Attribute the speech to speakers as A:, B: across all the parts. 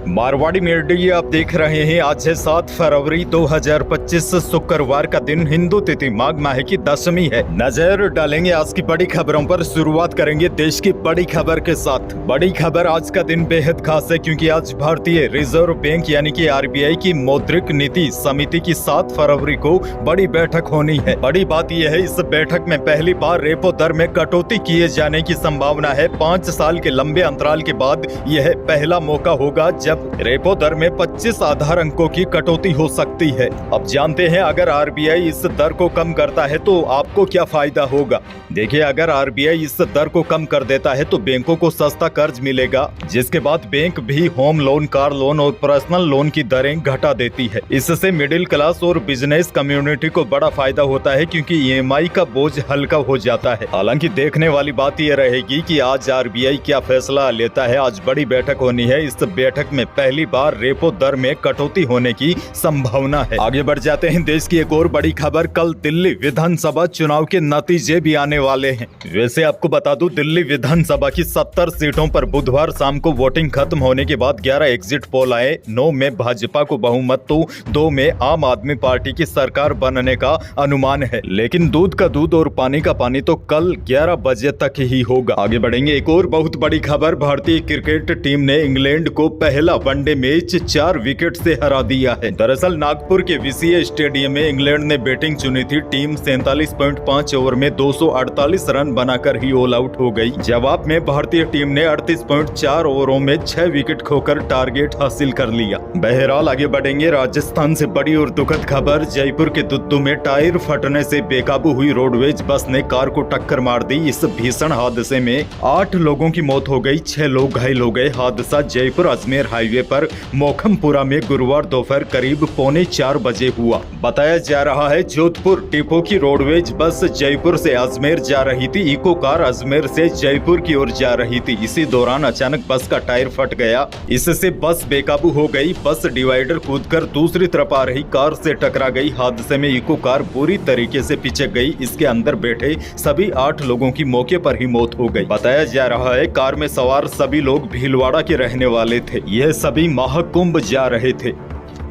A: Marwari media आप देख रहे हैं। आज है 7 फरवरी 2025 शुक्रवार का दिन, हिंदू तिथि माघ माह की दशमी है। नजर डालेंगे आज की बड़ी खबरों पर। शुरुआत करेंगे देश की बड़ी खबर के साथ। बड़ी खबर आज का दिन बेहद खास है क्योंकि आज भारतीय रिजर्व बैंक यानी कि आरबीआई की मौद्रिक नीति समिति की 7 फरवरी को बड़ी बैठक होनी है। बड़ी बात यह है, इस बैठक में पहली बार रेपो दर में कटौती किए जाने की संभावना है। 5 साल के लंबे अंतराल के बाद यह पहला मौका होगा जब रेपो दर में 25 आधार अंकों की कटौती हो सकती है। अब जानते हैं अगर आरबीआई इस दर को कम करता है तो आपको क्या फायदा होगा। देखिए, अगर आरबीआई इस दर को कम कर देता है तो बैंकों को सस्ता कर्ज मिलेगा, जिसके बाद बैंक भी होम लोन, कार लोन और पर्सनल लोन की दरें घटा देती है। इससे मिडिल क्लास और बिजनेस कम्युनिटी को बड़ा फायदा होता है क्योंकि ईएमआई का बोझ हल्का हो जाता है। हालांकि देखने वाली बात यह रहेगी कि आज आरबीआई क्या फैसला लेता है। आज बड़ी बैठक होनी है। इस बैठक में पहली बार रेपो दर में कटौती होने की संभावना है। आगे बढ़ जाते हैं। देश की एक और बड़ी खबर, कल दिल्ली विधानसभा चुनाव के नतीजे भी आने वाले हैं। वैसे आपको बता दूं, दिल्ली विधानसभा की 70 सीटों पर बुधवार शाम को वोटिंग खत्म होने के बाद 11 एग्जिट पोल आए। 9 में भाजपा को बहुमत तो 2 में आम आदमी पार्टी की सरकार बनने का अनुमान है। लेकिन दूध का दूध और पानी का पानी तो कल 11 बजे तक ही होगा। आगे बढ़ेंगे। एक और बहुत बड़ी खबर, भारतीय क्रिकेट टीम ने इंग्लैंड को पहला वनडे मैच 4 विकेट से हरा दिया है। दरअसल नागपुर के वीसीए स्टेडियम में इंग्लैंड ने बैटिंग चुनी थी। टीम 47.5 ओवर में 248 रन बनाकर ही ऑल आउट हो गई। जवाब में भारतीय टीम ने 38.4 ओवरों में 6 विकेट खोकर टारगेट हासिल कर लिया। बहरहाल आगे बढ़ेंगे। राजस्थान से बड़ी और दुखद खबर, जयपुर के दुद्दू में टायर फटने से बेकाबू हुई रोडवेज बस ने कार को टक्कर मार दी। इस भीषण हादसे में 8 लोगों की मौत हो गई, 6 लोग घायल हो गए। हादसा जयपुर अजमेर हाईवे पर मोखमपुरा में गुरुवार दोपहर करीब 3:45 बजे हुआ। बताया जा रहा है जोधपुर डिपो की रोडवेज बस जयपुर से अजमेर जा रही थी। इको कार अजमेर से जयपुर की ओर जा रही थी। इसी दौरान अचानक बस का टायर फट गया। इससे बस बेकाबू हो गई। बस डिवाइडर कूदकर दूसरी तरफ आ रही कार से टकरा गई। हादसे में इको कार पूरी तरीके से पिचक गई। इसके अंदर बैठे सभी 8 लोगों की मौके पर ही मौत हो गई। बताया जा रहा है कार में सवार सभी लोग भीलवाड़ा के रहने वाले थे। यह सभी महाकुंभ जा रहे थे।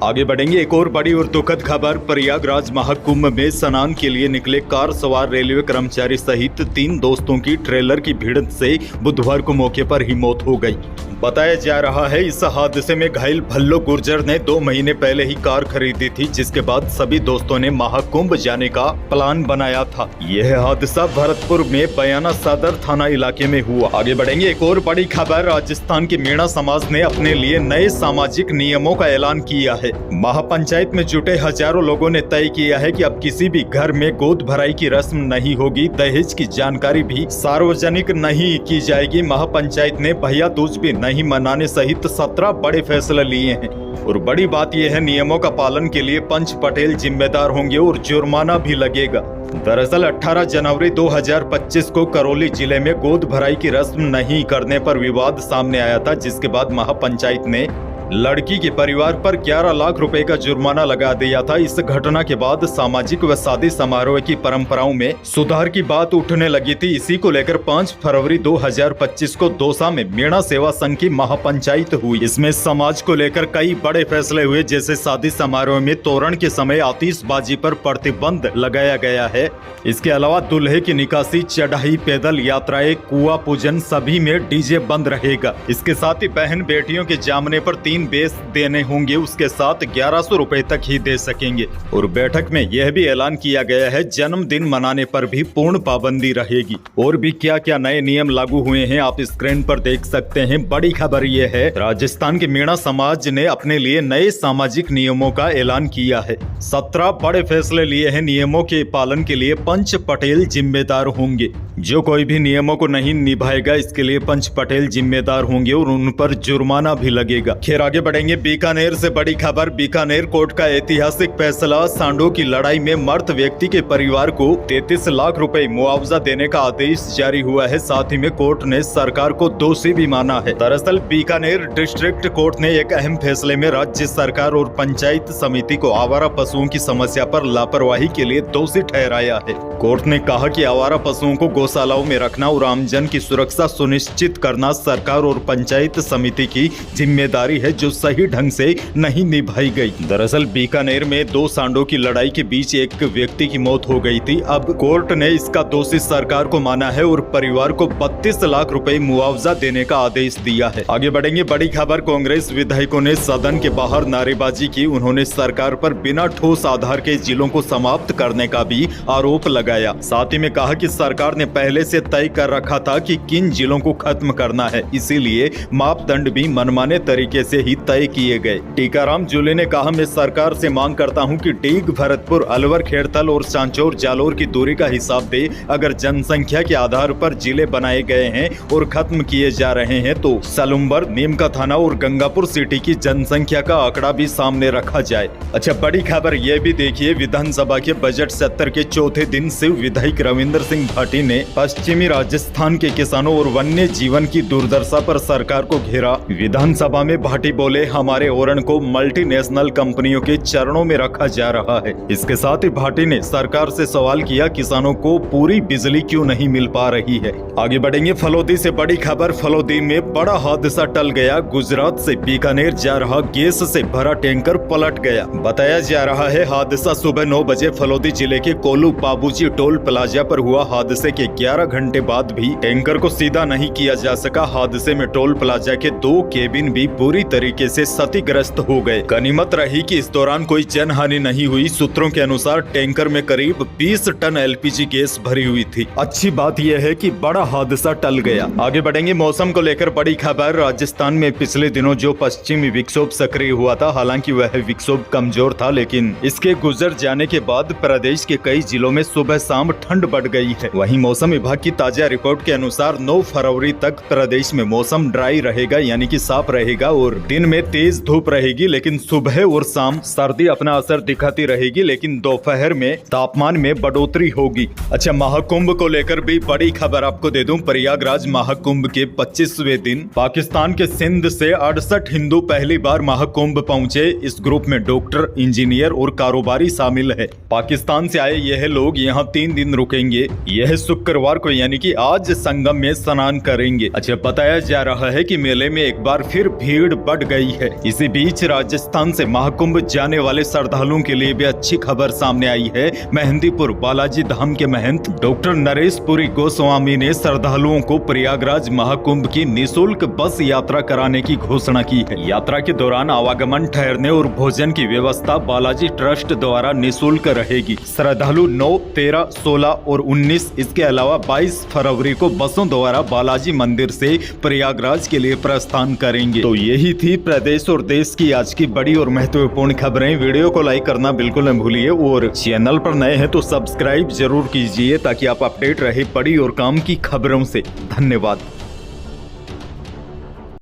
A: आगे बढ़ेंगे। एक और बड़ी और दुखद खबर, प्रयागराज महाकुंभ में स्नान के लिए निकले कार सवार रेलवे कर्मचारी सहित 3 दोस्तों की ट्रेलर की भिड़ंत से बुधवार को मौके पर ही मौत हो गई। बताया जा रहा है इस हादसे में घायल भल्लो गुर्जर ने 2 महीने पहले ही कार खरीदी थी, जिसके बाद सभी दोस्तों ने महाकुंभ जाने का प्लान बनाया था। यह हादसा भरतपुर में बयाना सदर थाना इलाके में हुआ। आगे बढ़ेंगे। एक और बड़ी खबर, राजस्थान के मीणा समाज ने अपने लिए नए सामाजिक नियमों का ऐलान किया है। महापंचायत में जुटे हजारों लोगों ने तय किया है कि अब किसी भी घर में गोद भराई की रस्म नहीं होगी। दहेज की जानकारी भी सार्वजनिक नहीं की जाएगी। महापंचायत ने भैया दूज भी नहीं मनाने सहित 17 बड़े फैसले लिए हैं। और बड़ी बात यह है, नियमों का पालन के लिए पंच पटेल जिम्मेदार होंगे और जुर्माना भी लगेगा। दरअसल 18 जनवरी 2025 को करौली जिले में गोद भराई की रस्म नहीं करने पर विवाद सामने आया था, जिसके बाद महापंचायत ने लड़की के परिवार पर 11 लाख रुपए का जुर्माना लगा दिया था। इस घटना के बाद सामाजिक व शादी समारोह की परंपराओं में सुधार की बात उठने लगी थी। इसी को लेकर 5 फरवरी 2025 को दौसा में मीणा सेवा संघ की महापंचायत हुई। इसमें समाज को लेकर कई बड़े फैसले हुए, जैसे शादी समारोह में तोरण के समय आतिशबाजी पर प्रतिबंध लगाया गया है। इसके अलावा दूल्हे की निकासी, चढ़ाई, पैदल यात्राएं, कुआं पूजन सभी में डीजे बंद रहेगा। इसके साथ ही बहन बेटियों के जामने पर 3 बेस देने होंगे, उसके साथ 1100 रुपए तक ही दे सकेंगे। और बैठक में यह भी ऐलान किया गया है, जन्मदिन मनाने पर भी पूर्ण पाबंदी रहेगी। और भी क्या क्या नए नियम लागू हुए हैं आप स्क्रीन पर देख सकते हैं। बड़ी खबर यह है, राजस्थान के मीणा समाज ने अपने लिए नए सामाजिक नियमों का ऐलान किया है। 17 बड़े फैसले लिए हैं। नियमों के पालन के लिए पंच पटेल जिम्मेदार होंगे। जो कोई भी नियमों को नहीं निभाएगा, इसके लिए पंच पटेल जिम्मेदार होंगे और उन पर जुर्माना भी लगेगा। खैर आगे बढ़ेंगे। बीकानेर से बड़ी खबर, बीकानेर कोर्ट का ऐतिहासिक फैसला, सांडों की लड़ाई में मृत व्यक्ति के परिवार को 33 लाख रुपए मुआवजा देने का आदेश जारी हुआ है। साथ ही में कोर्ट ने सरकार को दोषी भी माना है। दरअसल बीकानेर डिस्ट्रिक्ट कोर्ट ने एक अहम फैसले में राज्य सरकार और पंचायत समिति को आवारा पशुओं की समस्या पर लापरवाही के लिए दोषी ठहराया है। कोर्ट ने कहा कि आवारा पशुओं को गौशालाओं में रखना और आमजन की सुरक्षा सुनिश्चित करना सरकार और पंचायत समिति की जिम्मेदारी है, जो सही ढंग से नहीं निभाई गई। दरअसल बीकानेर में 2 सांडों की लड़ाई के बीच एक व्यक्ति की मौत हो गई थी। अब कोर्ट ने इसका दोषी सरकार को माना है और परिवार को 32 लाख रुपए मुआवजा देने का आदेश दिया है। आगे बढ़ेंगे, बड़ी खबर, कांग्रेस विधायकों ने सदन के बाहर नारेबाजी की। उन्होंने सरकार पर बिना ठोस आधार के जिलों को समाप्त करने का भी आरोप लगाया। साथ ही में कहा कि सरकार ने पहले से तय कर रखा था कि किन जिलों को खत्म करना है, इसीलिए मापदंड भी मनमाने तरीके से ही तय किए गए। टीकाराम जूली ने कहा, मैं सरकार से मांग करता हूं कि डीग, भरतपुर, अलवर, खेड़तल और सांचौर जालोर की दूरी का हिसाब दे। अगर जनसंख्या के आधार पर जिले बनाए गए हैं और खत्म किए जा रहे हैं तो सलुम्बर, नीमका थाना और गंगापुर सिटी की जनसंख्या का आंकड़ा भी सामने रखा जाए। अच्छा, बड़ी खबर यह भी देखिए, विधानसभा के बजट सत्र के चौथे दिन से विधायक रविंद्र सिंह भाटी ने पश्चिमी राजस्थान के किसानों और वन्य जीवन की दुर्दशा पर सरकार को घेरा। विधानसभा में भाटी बोले, हमारे ओरण को मल्टीनेशनल कंपनियों के चरणों में रखा जा रहा है। इसके साथ ही भाटी ने सरकार से सवाल किया, किसानों को पूरी बिजली क्यों नहीं मिल पा रही है। आगे बढ़ेंगे, फलोदी से बड़ी खबर, फलोदी में बड़ा हादसा टल गया। गुजरात से बीकानेर जा रहा गैस से भरा टैंकर पलट गया। बताया जा रहा है हादसा सुबह 9 बजे फलोदी जिले के कोलू बाबूजी टोल प्लाजा पर हुआ। हादसे के 11 घंटे बाद भी टैंकर को सीधा नहीं किया जा सका। हादसे में टोल प्लाजा के 2 केबिन भी पूरी तरीके से क्षतिग्रस्त हो गए। गनीमत रही कि इस दौरान कोई जनहानि नहीं हुई। सूत्रों के अनुसार टैंकर में करीब 20 टन एलपीजी गैस भरी हुई थी। अच्छी बात यह है कि बड़ा हादसा टल गया। आगे बढ़ेंगे, मौसम को लेकर बड़ी खबर, राजस्थान में पिछले दिनों जो पश्चिमी विक्षोभ सक्रिय हुआ था, हालांकि वह विक्षोभ कमजोर था, लेकिन इसके गुजर जाने के बाद प्रदेश के कई जिलों में सुबह शाम ठंड बढ़ गई है। वहीं मौसम विभाग की ताजा रिपोर्ट के अनुसार 9 फरवरी तक प्रदेश में मौसम ड्राई रहेगा, यानी कि साफ रहेगा और दिन में तेज धूप रहेगी, लेकिन सुबह और शाम सर्दी अपना असर दिखाती रहेगी, लेकिन दोपहर में तापमान में बढ़ोतरी होगी। अच्छा, महाकुंभ को लेकर भी बड़ी खबर आपको दे दूं। प्रयागराज महाकुंभ के 25वें दिन पाकिस्तान के सिंध से 68 हिंदू पहली बार महाकुंभ पहुंचे। इस ग्रुप में डॉक्टर, इंजीनियर और कारोबारी शामिल है। पाकिस्तान से आए यह लोग यहाँ 3 दिन रुकेंगे। यह शुक्रवार को यानी कि आज संगम में स्नान करेंगे। अच्छा, बताया जा रहा है कि मेले में एक बार फिर भीड़ बढ़ गई है। इसी बीच राजस्थान से महाकुंभ जाने वाले श्रद्धालुओं के लिए भी अच्छी खबर सामने आई है। मेहंदीपुर बालाजी धाम के महंत डॉक्टर नरेश पुरी गोस्वामी ने श्रद्धालुओं को प्रयागराज महाकुंभ की निःशुल्क बस यात्रा कराने की घोषणा की है। यात्रा के दौरान आवागमन, ठहरने और भोजन की व्यवस्था बालाजी ट्रस्ट द्वारा निःशुल्क रहेगी। श्रद्धालु 9, 13, 16 और 19, इसके अलावा 22 फरवरी को बसों द्वारा बालाजी मंदिर से प्रयागराज के लिए प्रस्थान करेंगे। तो यही थी प्रदेश और देश की आज की बड़ी और महत्वपूर्ण खबरें। वीडियो को लाइक करना बिल्कुल न भूलिए और चैनल पर नए हैं तो सब्सक्राइब जरूर कीजिए ताकि आप अपडेट रहे बड़ी और काम की खबरों से। धन्यवाद।